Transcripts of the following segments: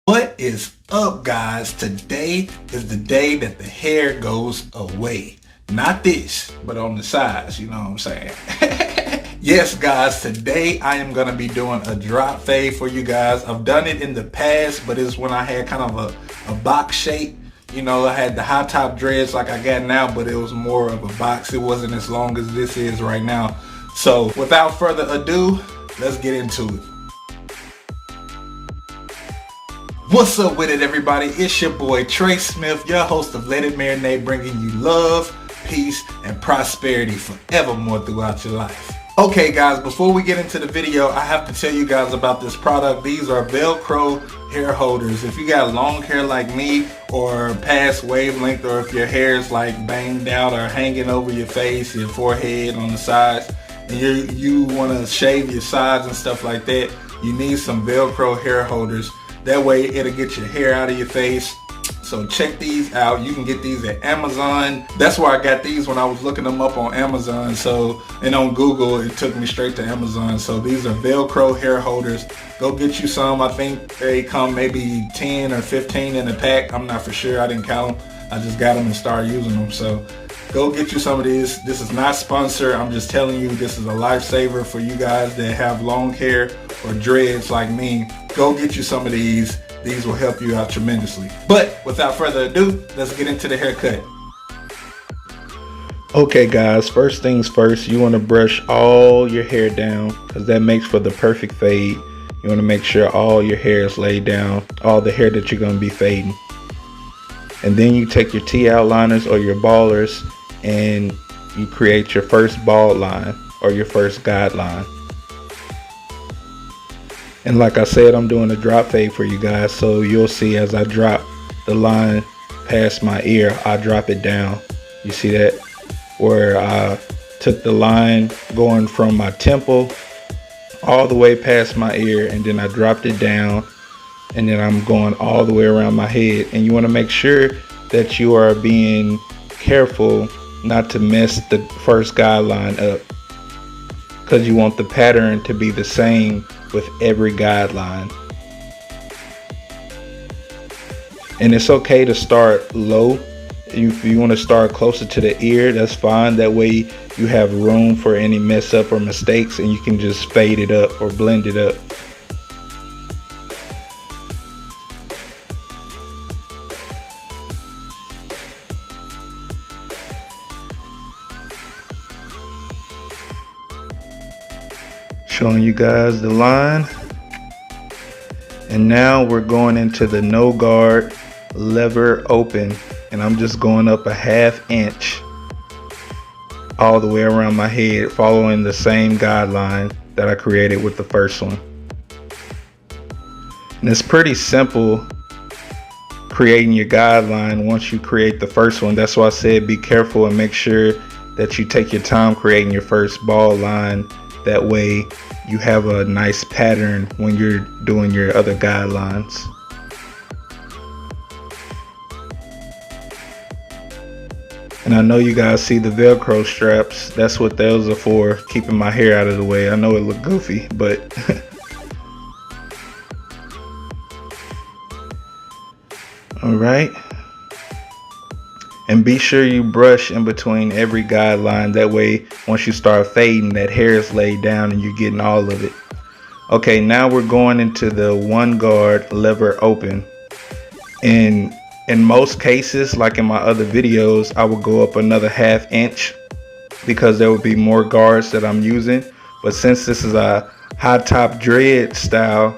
What is up, guys? Today is the day that the hair goes away. Not this, but on the sides, you know what I'm saying? Yes, guys, today I am going to be doing a drop fade for you guys. I've done it in the past, but it's when I had kind of a box shape. You know, I had the high top dreads like I got now, but it was more of a box. It wasn't as long as this is right now. So without further ado, let's get into it. What's up with it, everybody? It's your boy Trey Smith, your host of Let It Marinate, bringing you love, peace, and prosperity forevermore throughout your life. Okay guys, before we get into the video, I have to tell you guys about this product. These are Velcro hair holders. If you got long hair like me, or past wavelength, or if your hair is like banged out or hanging over your face, your forehead, on the sides, and you want to shave your sides and stuff like that, you need some Velcro hair holders. That way it'll get your hair out of your face. So check these out. You can get these at Amazon. That's where I got these when I was looking them up on Amazon. And on Google, it took me straight to Amazon. So these are Velcro hair holders. Go get you some. I think they come maybe 10 or 15 in a pack. I'm not for sure. I didn't count them. I just got them and started using them. So go get you some of these. This is not sponsored. I'm just telling you, this is a lifesaver for you guys that have long hair or dreads like me. Go get you some of these. These will help you out tremendously. But without further ado, let's get into the haircut. Okay guys, first things first, you want to brush all your hair down because that makes for the perfect fade. You want to make sure all your hair is laid down, all the hair that you're going to be fading. And then you take your T-outliners or your ballers and you create your first bald line or your first guideline. And like I said, I'm doing a drop fade for you guys, so you'll see as I drop the line past my ear, I drop it down. You see that? Where I took the line going from my temple all the way past my ear, and then I dropped it down, and then I'm going all the way around my head. And you want to make sure that you are being careful not to mess the first guideline up, because you want the pattern to be the same with every guideline. And it's okay to start low. If you want to start closer to the ear, that's fine. That way you have room for any mess up or mistakes, and you can just fade it up or blend it up. Showing you guys the line. And now we're going into the no guard lever open, and I'm just going up a ½ inch all the way around my head, following the same guideline that I created with the first one. And it's pretty simple creating your guideline once you create the first one. That's why I said be careful and make sure that you take your time creating your first bald line. That way you have a nice pattern when you're doing your other guidelines. And I know you guys see the Velcro straps. That's what those are for, keeping my hair out of the way. I know it looked goofy, but all right. And be sure you brush in between every guideline. That way, once you start fading, that hair is laid down and you're getting all of it. Okay, now we're going into the one guard lever open. And in most cases, like in my other videos, I will go up another ½ inch because there will be more guards that I'm using. But since this is a high top dread style,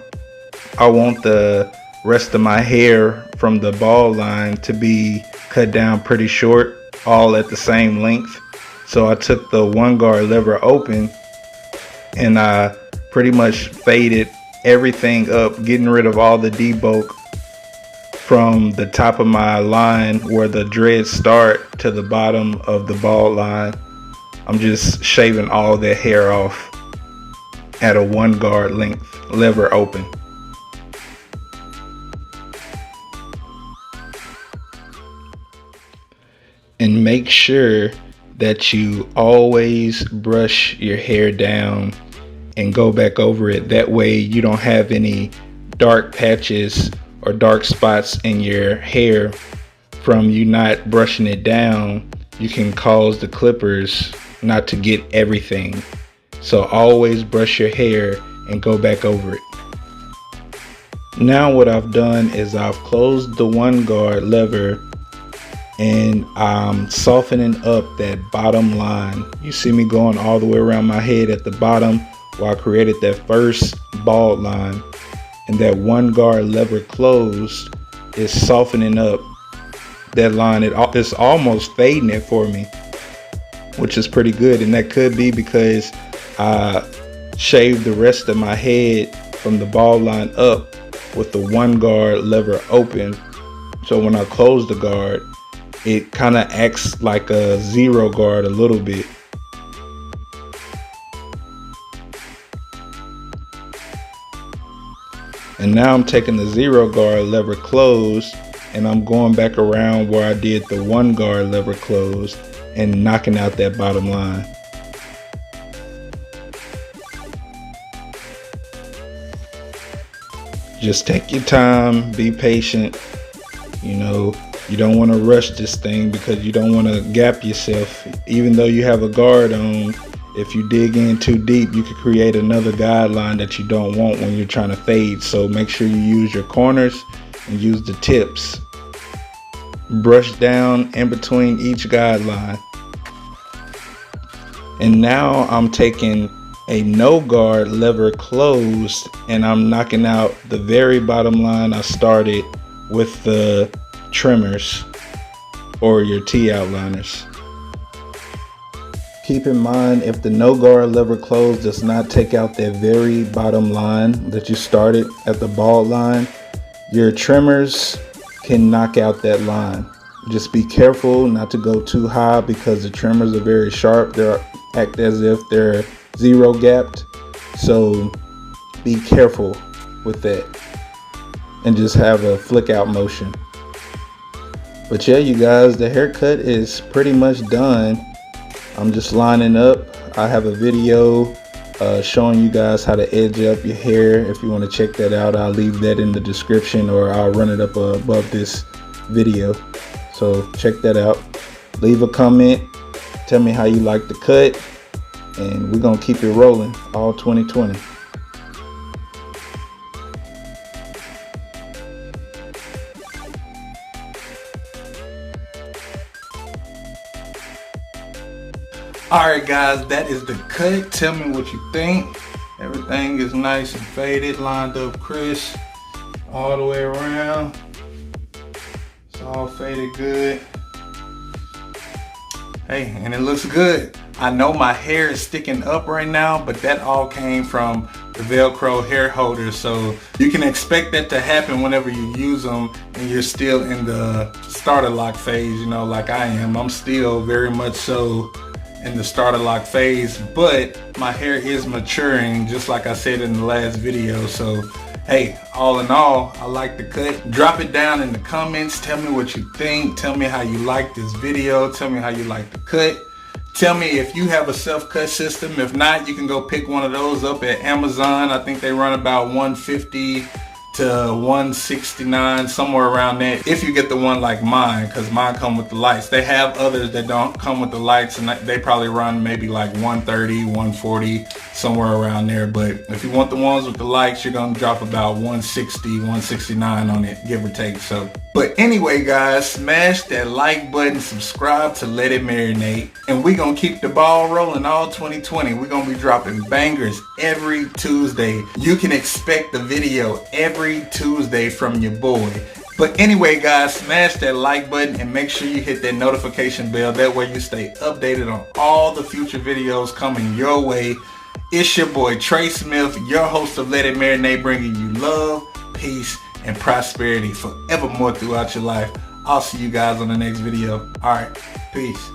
I want the rest of my hair from the bald line to be cut down pretty short, all at the same length. So I took the one guard lever open and I pretty much faded everything up, getting rid of all the debulk from the top of my line where the dreads start to the bottom of the bald line. I'm just shaving all that hair off at a one guard length lever open. And make sure that you always brush your hair down and go back over it. That way you don't have any dark patches or dark spots in your hair from you not brushing it down, you can cause the clippers not to get everything. So always brush your hair and go back over it. Now what I've done is I've closed the one guard lever and I'm softening up that bottom line. You see me going all the way around my head at the bottom where I created that first bald line, and that one guard lever closed is softening up that line. It's almost fading it for me, which is pretty good, and that could be because I shaved the rest of my head from the bald line up with the one guard lever open. So when I close the guard, it kind of acts like a zero guard a little bit. And now I'm taking the zero guard lever closed and I'm going back around where I did the one guard lever closed and knocking out that bottom line. Just take your time, be patient. You know, you don't want to rush this thing because you don't want to gap yourself. Even though you have a guard on, if you dig in too deep, you could create another guideline that you don't want when you're trying to fade. So make sure you use your corners and use the tips. Brush down in between each guideline. And now I'm taking a no guard lever closed and I'm knocking out the very bottom line I started with the trimmers or your T-outliners. Keep in mind, if the no guard lever closed does not take out that very bottom line that you started at the bald line, your trimmers can knock out that line. Just be careful not to go too high because the trimmers are very sharp. They act as if they're zero gapped. So be careful with that and just have a flick out motion. But yeah, you guys, the haircut is pretty much done. I'm just lining up. I have a video showing you guys how to edge up your hair. If you want to check that out, I'll leave that in the description or I'll run it up above this video. So check that out. Leave a comment. Tell me how you like the cut. And we're going to keep it rolling all 2020. Alright guys, that is the cut. Tell me what you think. Everything is nice and faded, lined up crisp all the way around. It's all faded good. Hey, and it looks good. I know my hair is sticking up right now, but that all came from the Velcro hair holder. So you can expect that to happen whenever you use them and you're still in the starter lock phase, you know, like I am. I'm still very much so in the starter lock phase, but my hair is maturing just like I said in the last video. So hey, all in all, I like the cut. Drop it down in the comments. Tell me what you think. Tell me how you like this video. Tell me how you like the cut. Tell me if you have a self-cut system. If not, you can go pick one of those up at Amazon. I think they run about $150 to $169, somewhere around that, if you get the one like mine, because mine come with the lights. They have others that don't come with the lights and they probably run maybe like $130, $140, somewhere around there. But if you want the ones with the lights, you're gonna drop about $160, $169 on it, give or take. So, but anyway guys, smash that like button, subscribe to Let It Marinate, and we're gonna keep the ball rolling all 2020. We're gonna be dropping bangers every Tuesday. You can expect the video every Tuesday from your boy. But anyway guys, smash that like button and make sure you hit that notification bell. That way you stay updated on all the future videos coming your way. It's your boy Trey Smith, your host of Let It Marinate, bringing you love, peace, and prosperity forevermore throughout your life. I'll see you guys on the next video. Alright, peace.